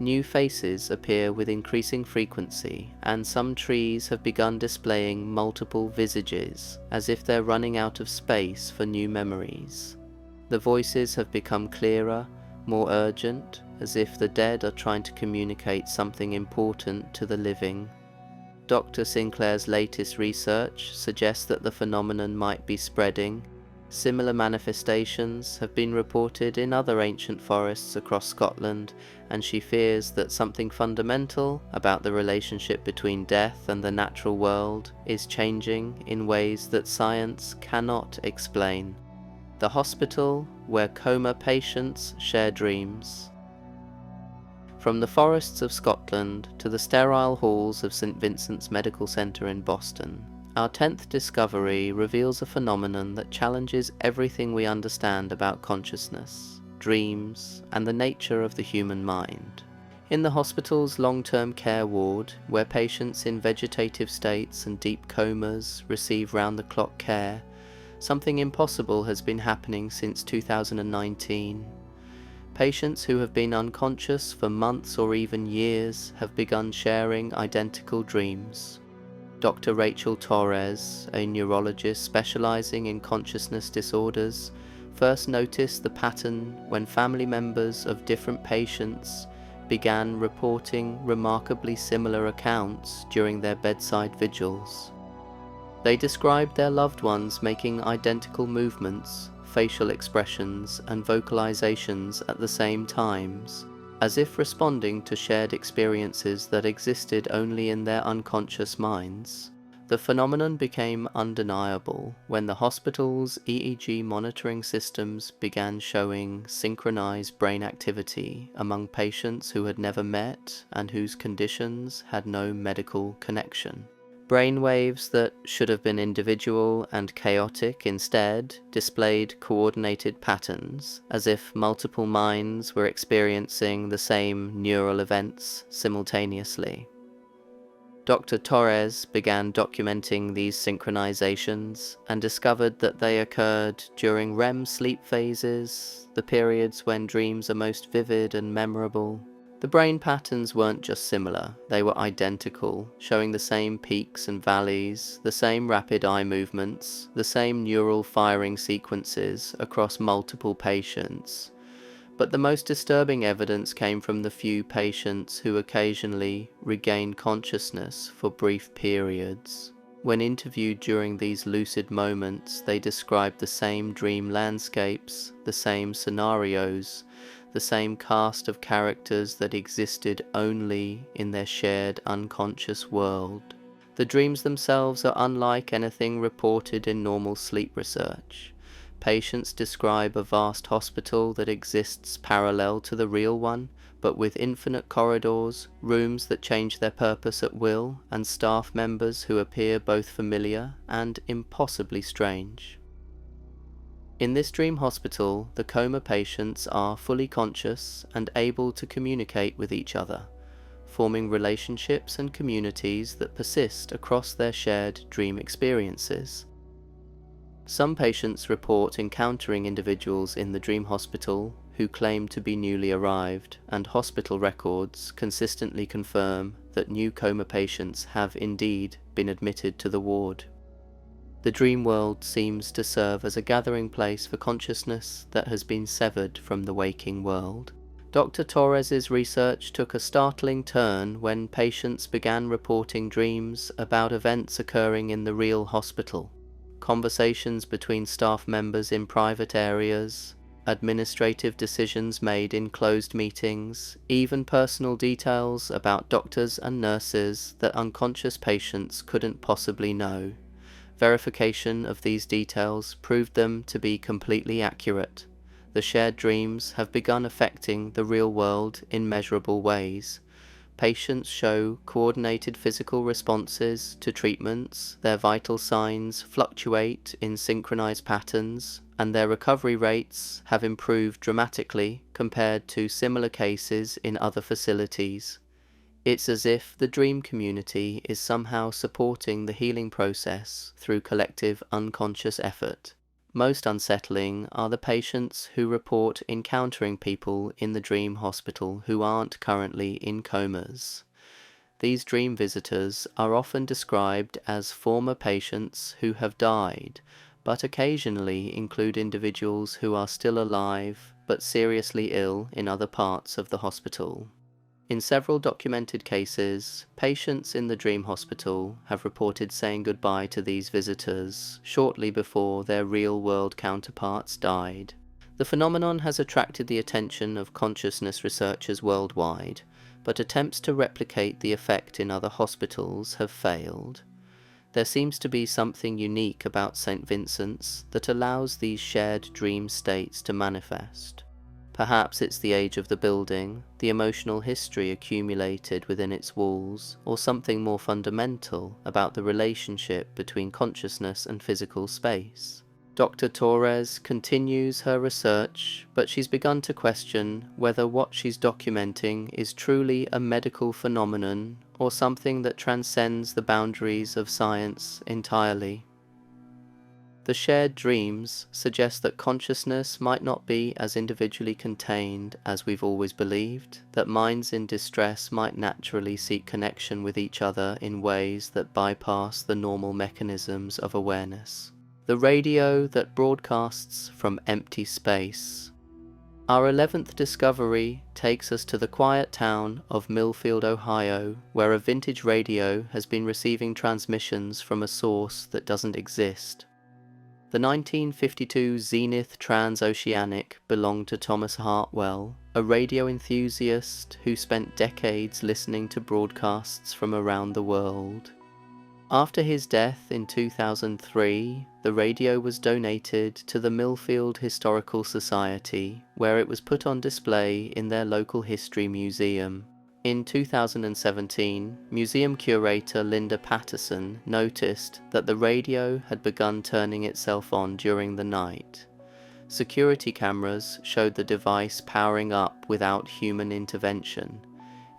New faces appear with increasing frequency, and some trees have begun displaying multiple visages, as if they're running out of space for new memories. The voices have become clearer, more urgent, as if the dead are trying to communicate something important to the living. Dr. Sinclair's latest research suggests that the phenomenon might be spreading. Similar manifestations have been reported in other ancient forests across Scotland, and she fears that something fundamental about the relationship between death and the natural world is changing in ways that science cannot explain. The hospital where coma patients share dreams. From the forests of Scotland to the sterile halls of St. Vincent's Medical Centre in Boston, our 10th discovery reveals a phenomenon that challenges everything we understand about consciousness, dreams, and the nature of the human mind. In the hospital's long-term care ward, where patients in vegetative states and deep comas receive round-the-clock care, something impossible has been happening since 2019. Patients who have been unconscious for months or even years have begun sharing identical dreams. Dr. Rachel Torres, a neurologist specializing in consciousness disorders, first noticed the pattern when family members of different patients began reporting remarkably similar accounts during their bedside vigils. They described their loved ones making identical movements, facial expressions, and vocalizations at the same times, as if responding to shared experiences that existed only in their unconscious minds. The phenomenon became undeniable when the hospital's EEG monitoring systems began showing synchronized brain activity among patients who had never met and whose conditions had no medical connection. Brainwaves that should have been individual and chaotic instead displayed coordinated patterns, as if multiple minds were experiencing the same neural events simultaneously. Dr. Torres began documenting these synchronizations and discovered that they occurred during REM sleep phases, the periods when dreams are most vivid and memorable. The brain patterns weren't just similar, they were identical, showing the same peaks and valleys, the same rapid eye movements, the same neural firing sequences across multiple patients. But the most disturbing evidence came from the few patients who occasionally regained consciousness for brief periods. When interviewed during these lucid moments, they described the same dream landscapes, the same scenarios, the same cast of characters that existed only in their shared unconscious world. The dreams themselves are unlike anything reported in normal sleep research. Patients describe a vast hospital that exists parallel to the real one, but with infinite corridors, rooms that change their purpose at will, and staff members who appear both familiar and impossibly strange. In this dream hospital, the coma patients are fully conscious and able to communicate with each other, forming relationships and communities that persist across their shared dream experiences. Some patients report encountering individuals in the dream hospital who claim to be newly arrived, and hospital records consistently confirm that new coma patients have indeed been admitted to the ward. The dream world seems to serve as a gathering place for consciousness that has been severed from the waking world. Dr. Torres's research took a startling turn when patients began reporting dreams about events occurring in the real hospital. Conversations between staff members in private areas, administrative decisions made in closed meetings, even personal details about doctors and nurses that unconscious patients couldn't possibly know. Verification of these details proved them to be completely accurate. The shared dreams have begun affecting the real world in measurable ways. Patients show coordinated physical responses to treatments, their vital signs fluctuate in synchronized patterns, and their recovery rates have improved dramatically compared to similar cases in other facilities. It's as if the dream community is somehow supporting the healing process through collective unconscious effort. Most unsettling are the patients who report encountering people in the dream hospital who aren't currently in comas. These dream visitors are often described as former patients who have died, but occasionally include individuals who are still alive but seriously ill in other parts of the hospital. In several documented cases, patients in the dream hospital have reported saying goodbye to these visitors shortly before their real-world counterparts died. The phenomenon has attracted the attention of consciousness researchers worldwide, but attempts to replicate the effect in other hospitals have failed. There seems to be something unique about St. Vincent's that allows these shared dream states to manifest. Perhaps it's the age of the building, the emotional history accumulated within its walls, or something more fundamental about the relationship between consciousness and physical space. Dr. Torres continues her research, but she's begun to question whether what she's documenting is truly a medical phenomenon or something that transcends the boundaries of science entirely. The shared dreams suggest that consciousness might not be as individually contained as we've always believed, that minds in distress might naturally seek connection with each other in ways that bypass the normal mechanisms of awareness. The radio that broadcasts from empty space. Our 11th discovery takes us to the quiet town of Millfield, Ohio, where a vintage radio has been receiving transmissions from a source that doesn't exist. The 1952 Zenith Transoceanic belonged to Thomas Hartwell, a radio enthusiast who spent decades listening to broadcasts from around the world. After his death in 2003, the radio was donated to the Millfield Historical Society, where it was put on display in their local history museum. In 2017, museum curator Linda Patterson noticed that the radio had begun turning itself on during the night. Security cameras showed the device powering up without human intervention,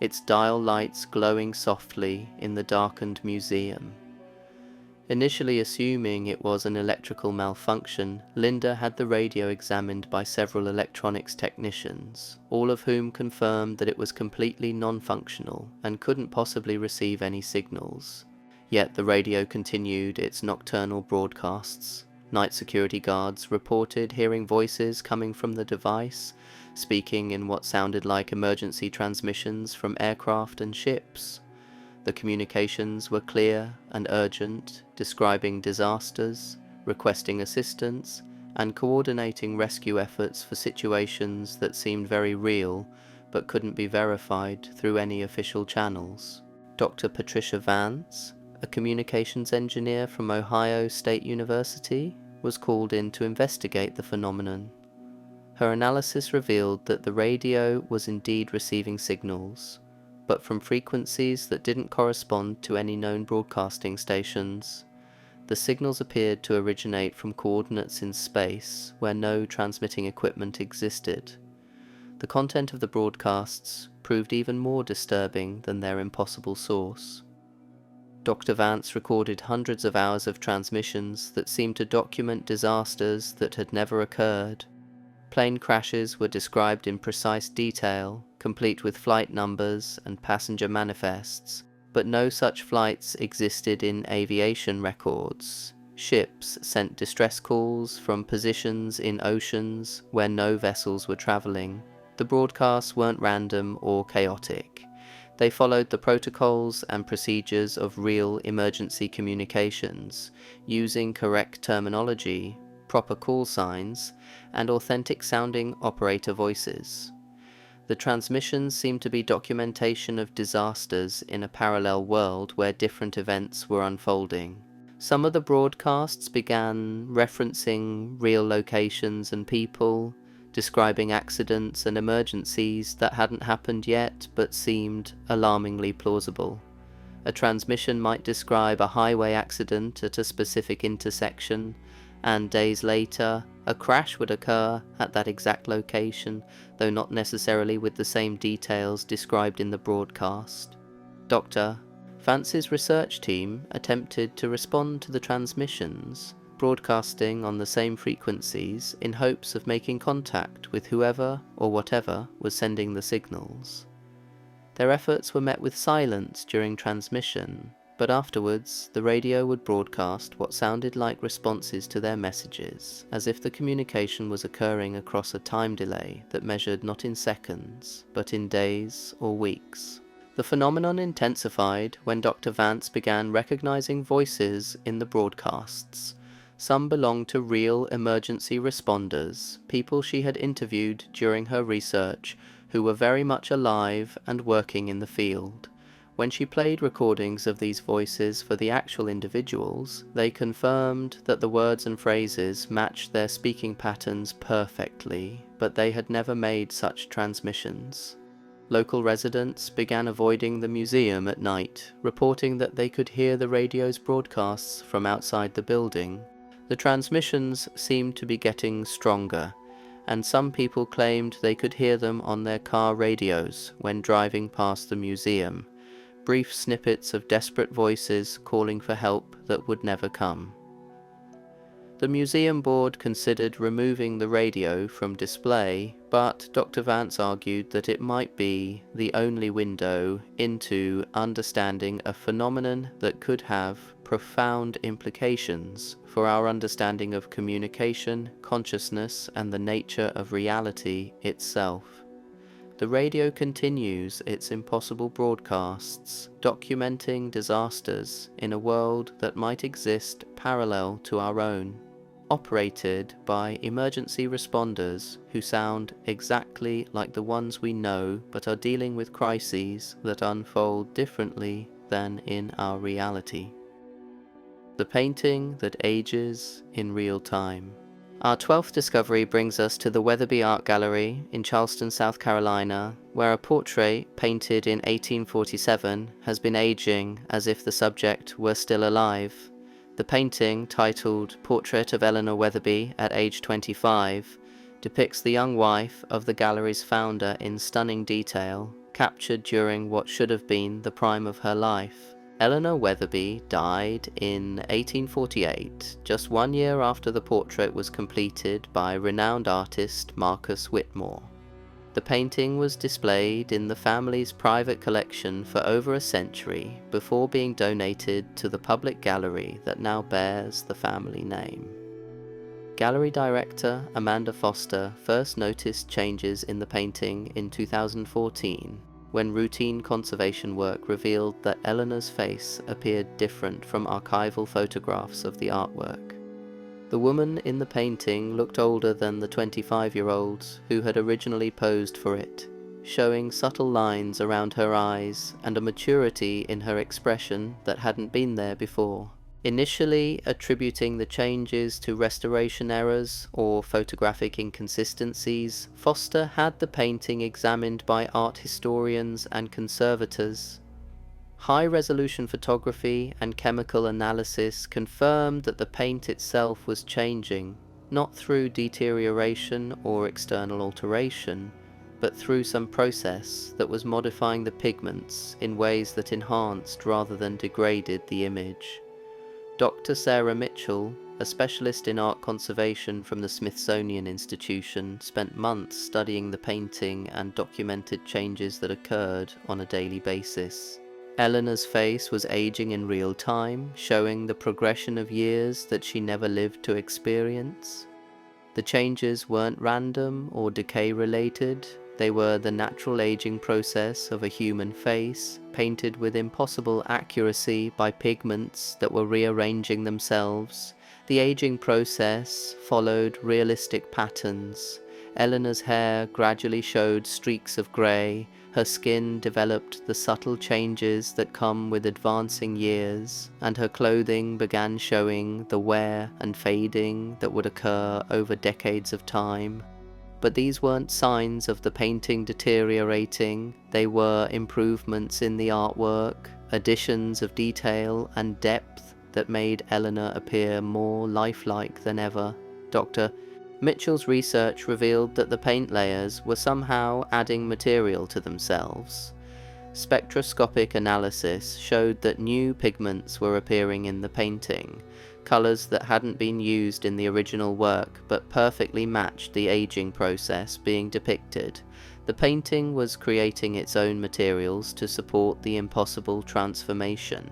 its dial lights glowing softly in the darkened museum. Initially assuming it was an electrical malfunction, Linda had the radio examined by several electronics technicians, all of whom confirmed that it was completely non-functional and couldn't possibly receive any signals. Yet the radio continued its nocturnal broadcasts. Night security guards reported hearing voices coming from the device, speaking in what sounded like emergency transmissions from aircraft and ships. The communications were clear and urgent, describing disasters, requesting assistance, and coordinating rescue efforts for situations that seemed very real but couldn't be verified through any official channels. Dr. Patricia Vance, a communications engineer from Ohio State University, was called in to investigate the phenomenon. Her analysis revealed that the radio was indeed receiving signals, but from frequencies that didn't correspond to any known broadcasting stations. The signals appeared to originate from coordinates in space where no transmitting equipment existed. The content of the broadcasts proved even more disturbing than their impossible source. Dr. Vance recorded hundreds of hours of transmissions that seemed to document disasters that had never occurred. Plane crashes were described in precise detail, complete with flight numbers and passenger manifests, but no such flights existed in aviation records. Ships sent distress calls from positions in oceans where no vessels were traveling. The broadcasts weren't random or chaotic. They followed the protocols and procedures of real emergency communications, using correct terminology, proper call signs, and authentic-sounding operator voices. The transmissions seemed to be documentation of disasters in a parallel world where different events were unfolding. Some of the broadcasts began referencing real locations and people, describing accidents and emergencies that hadn't happened yet but seemed alarmingly plausible. A transmission might describe a highway accident at a specific intersection, and days later, a crash would occur at that exact location, though not necessarily with the same details described in the broadcast. Dr. Vance's research team attempted to respond to the transmissions, broadcasting on the same frequencies in hopes of making contact with whoever or whatever was sending the signals. Their efforts were met with silence during transmission, but afterwards the radio would broadcast what sounded like responses to their messages, as if the communication was occurring across a time delay that measured not in seconds, but in days or weeks. The phenomenon intensified when Dr. Vance began recognizing voices in the broadcasts. Some belonged to real emergency responders, people she had interviewed during her research, who were very much alive and working in the field. When she played recordings of these voices for the actual individuals, they confirmed that the words and phrases matched their speaking patterns perfectly, but they had never made such transmissions. Local residents began avoiding the museum at night, reporting that they could hear the radio's broadcasts from outside the building. The transmissions seemed to be getting stronger, and some people claimed they could hear them on their car radios when driving past the museum, brief snippets of desperate voices calling for help that would never come. The museum board considered removing the radio from display, but Dr. Vance argued that it might be the only window into understanding a phenomenon that could have profound implications for our understanding of communication, consciousness, and the nature of reality itself. The radio continues its impossible broadcasts, documenting disasters in a world that might exist parallel to our own, operated by emergency responders who sound exactly like the ones we know but are dealing with crises that unfold differently than in our reality. The painting that ages in real time. Our 12th discovery brings us to the Weatherby Art Gallery in Charleston, South Carolina, where a portrait painted in 1847 has been aging as if the subject were still alive. The painting, titled Portrait of Eleanor Weatherby at age 25, depicts the young wife of the gallery's founder in stunning detail, captured during what should have been the prime of her life. Eleanor Weatherby died in 1848, just 1 year after the portrait was completed by renowned artist Marcus Whitmore. The painting was displayed in the family's private collection for over a century before being donated to the public gallery that now bears the family name. Gallery director Amanda Foster first noticed changes in the painting in 2014, when routine conservation work revealed that Eleanor's face appeared different from archival photographs of the artwork. The woman in the painting looked older than the 25-year-old who had originally posed for it, showing subtle lines around her eyes and a maturity in her expression that hadn't been there before. Initially attributing the changes to restoration errors or photographic inconsistencies, Foster had the painting examined by art historians and conservators. High-resolution photography and chemical analysis confirmed that the paint itself was changing, not through deterioration or external alteration, but through some process that was modifying the pigments in ways that enhanced rather than degraded the image. Dr. Sarah Mitchell, a specialist in art conservation from the Smithsonian Institution, spent months studying the painting and documented changes that occurred on a daily basis. Eleanor's face was aging in real time, showing the progression of years that she never lived to experience. The changes weren't random or decay-related. They were the natural aging process of a human face, painted with impossible accuracy by pigments that were rearranging themselves. The aging process followed realistic patterns. Eleanor's hair gradually showed streaks of grey, Her skin developed the subtle changes that come with advancing years, and her clothing began showing the wear and fading that would occur over decades of time. But these weren't signs of the painting deteriorating, they were improvements in the artwork, additions of detail and depth that made Eleanor appear more lifelike than ever. Dr. Mitchell's research revealed that the paint layers were somehow adding material to themselves. Spectroscopic analysis showed that new pigments were appearing in the painting, colours that hadn't been used in the original work but perfectly matched the aging process being depicted. The painting was creating its own materials to support the impossible transformation.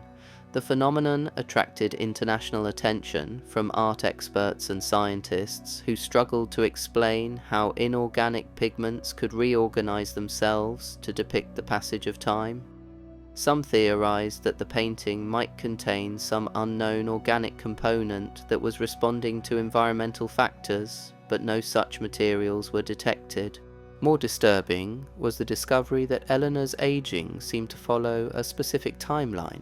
The phenomenon attracted international attention from art experts and scientists who struggled to explain how inorganic pigments could reorganize themselves to depict the passage of time. Some theorized that the painting might contain some unknown organic component that was responding to environmental factors, but no such materials were detected. More disturbing was the discovery that Eleanor's aging seemed to follow a specific timeline.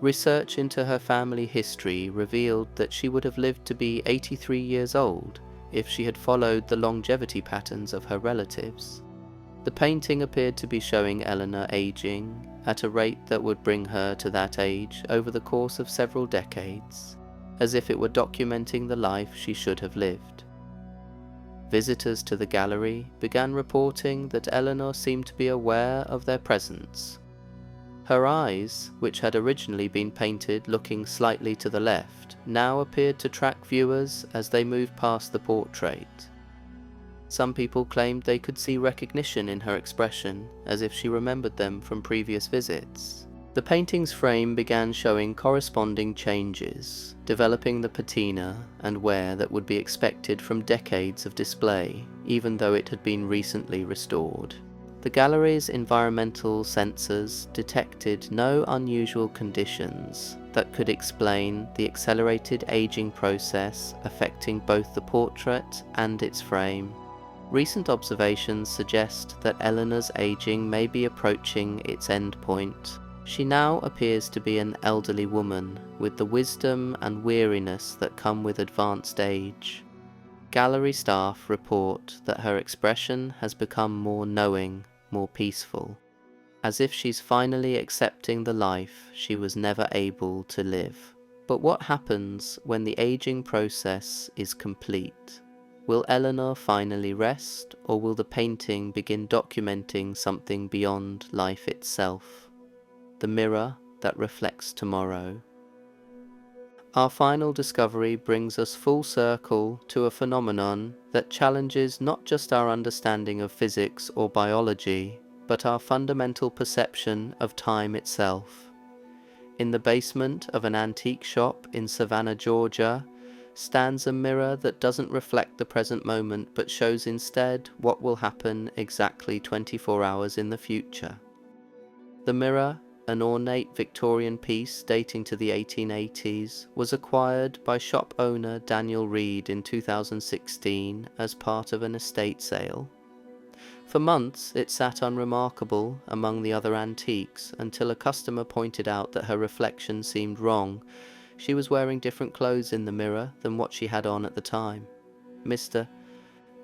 Research into her family history revealed that she would have lived to be 83 years old if she had followed the longevity patterns of her relatives. The painting appeared to be showing Eleanor aging at a rate that would bring her to that age over the course of several decades, as if it were documenting the life she should have lived. Visitors to the gallery began reporting that Eleanor seemed to be aware of their presence. Her eyes, which had originally been painted looking slightly to the left, now appeared to track viewers as they moved past the portrait. Some people claimed they could see recognition in her expression, as if she remembered them from previous visits. The painting's frame began showing corresponding changes, developing the patina and wear that would be expected from decades of display, even though it had been recently restored. The gallery's environmental sensors detected no unusual conditions that could explain the accelerated aging process affecting both the portrait and its frame. Recent observations suggest that Eleanor's aging may be approaching its end point. She now appears to be an elderly woman, with the wisdom and weariness that come with advanced age. Gallery staff report that her expression has become more knowing, more peaceful, as if she's finally accepting the life she was never able to live. But what happens when the aging process is complete? Will Eleanor finally rest, or will the painting begin documenting something beyond life itself? The mirror that reflects tomorrow. Our final discovery brings us full circle to a phenomenon that challenges not just our understanding of physics or biology, but our fundamental perception of time itself. In the basement of an antique shop in Savannah, Georgia, stands a mirror that doesn't reflect the present moment but shows instead what will happen exactly 24 hours in the future. The mirror, an ornate Victorian piece dating to the 1880s, was acquired by shop owner Daniel Reed in 2016 as part of an estate sale. For months it sat unremarkable among the other antiques until a customer pointed out that her reflection seemed wrong. She was wearing different clothes in the mirror than what she had on at the time. Mr.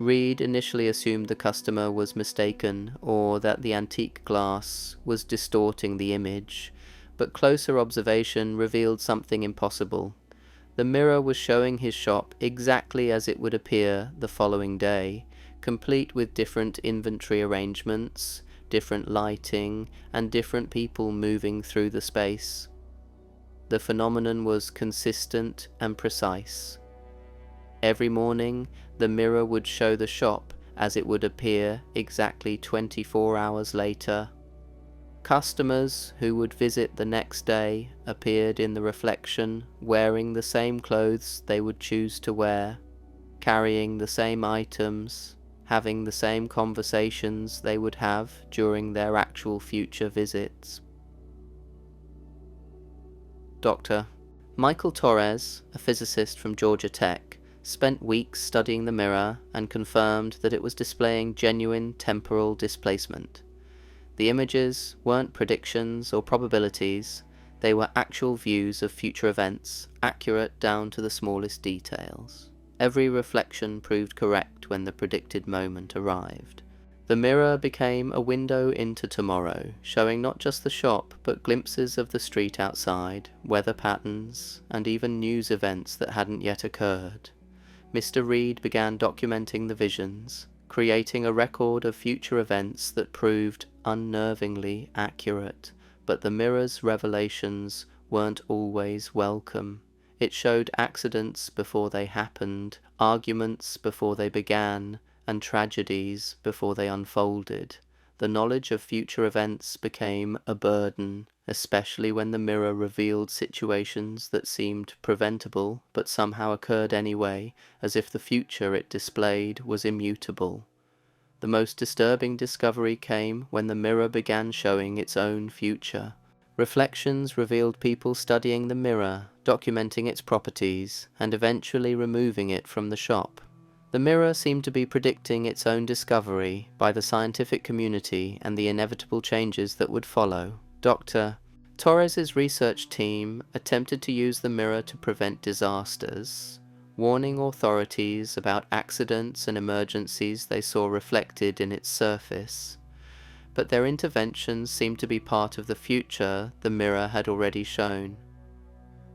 Reed initially assumed the customer was mistaken or that the antique glass was distorting the image, but closer observation revealed something impossible. The mirror was showing his shop exactly as it would appear the following day, complete with different inventory arrangements, different lighting, and different people moving through the space. The phenomenon was consistent and precise. Every morning, the mirror would show the shop as it would appear exactly 24 hours later. Customers who would visit the next day appeared in the reflection wearing the same clothes they would choose to wear, carrying the same items, having the same conversations they would have during their actual future visits. Dr. Michael Torres, a physicist from Georgia Tech, spent weeks studying the mirror and confirmed that it was displaying genuine temporal displacement. The images weren't predictions or probabilities, they were actual views of future events, accurate down to the smallest details. Every reflection proved correct when the predicted moment arrived. The mirror became a window into tomorrow, showing not just the shop, but glimpses of the street outside, weather patterns, and even news events that hadn't yet occurred. Mr. Reed began documenting the visions, creating a record of future events that proved unnervingly accurate, but the mirror's revelations weren't always welcome. It showed accidents before they happened, arguments before they began, and tragedies before they unfolded. The knowledge of future events became a burden, especially when the mirror revealed situations that seemed preventable but somehow occurred anyway, as if the future it displayed was immutable. The most disturbing discovery came when the mirror began showing its own future. Reflections revealed people studying the mirror, documenting its properties, and eventually removing it from the shop. The mirror seemed to be predicting its own discovery by the scientific community and the inevitable changes that would follow. Dr. Torres's research team attempted to use the mirror to prevent disasters, warning authorities about accidents and emergencies they saw reflected in its surface. But their interventions seemed to be part of the future the mirror had already shown.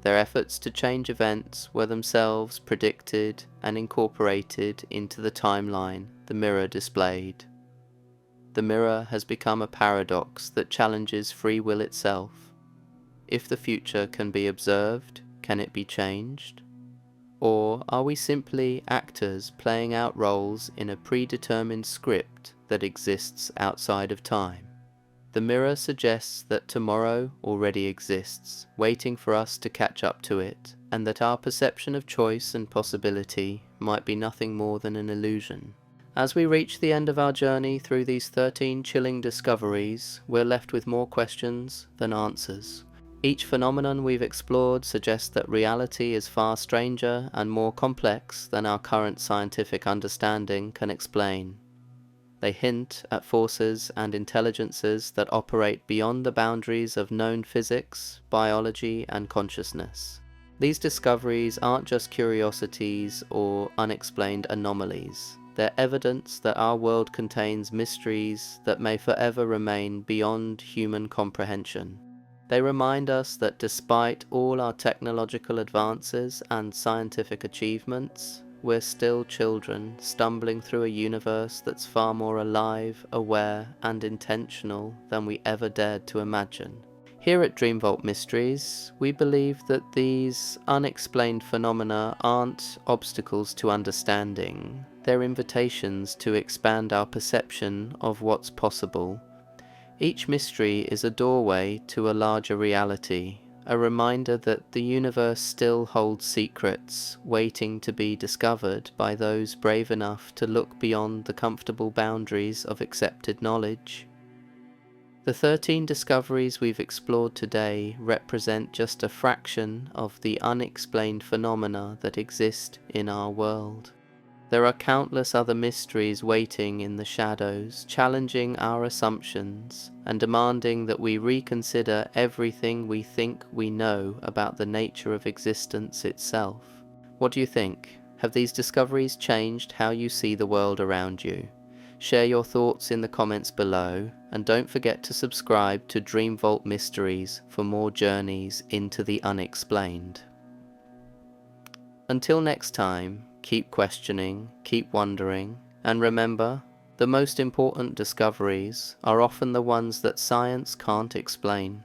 Their efforts to change events were themselves predicted and incorporated into the timeline the mirror displayed. The mirror has become a paradox that challenges free will itself. If the future can be observed, can it be changed? Or are we simply actors playing out roles in a predetermined script that exists outside of time? The mirror suggests that tomorrow already exists, waiting for us to catch up to it, and that our perception of choice and possibility might be nothing more than an illusion. As we reach the end of our journey through these 13 chilling discoveries, we're left with more questions than answers. Each phenomenon we've explored suggests that reality is far stranger and more complex than our current scientific understanding can explain. They hint at forces and intelligences that operate beyond the boundaries of known physics, biology, and consciousness. These discoveries aren't just curiosities or unexplained anomalies. They're evidence that our world contains mysteries that may forever remain beyond human comprehension. They remind us that despite all our technological advances and scientific achievements, we're still children stumbling through a universe that's far more alive, aware, and intentional than we ever dared to imagine. Here at Dreamvault Mysteries, we believe that these unexplained phenomena aren't obstacles to understanding. They're invitations to expand our perception of what's possible. Each mystery is a doorway to a larger reality, a reminder that the universe still holds secrets waiting to be discovered by those brave enough to look beyond the comfortable boundaries of accepted knowledge. The 13 discoveries we've explored today represent just a fraction of the unexplained phenomena that exist in our world. There are countless other mysteries waiting in the shadows, challenging our assumptions and demanding that we reconsider everything we think we know about the nature of existence itself. What do you think? Have these discoveries changed how you see the world around you? Share your thoughts in the comments below, and don't forget to subscribe to Dreamvault Mysteries for more journeys into the unexplained. Until next time, keep questioning, keep wondering, and remember, the most important discoveries are often the ones that science can't explain.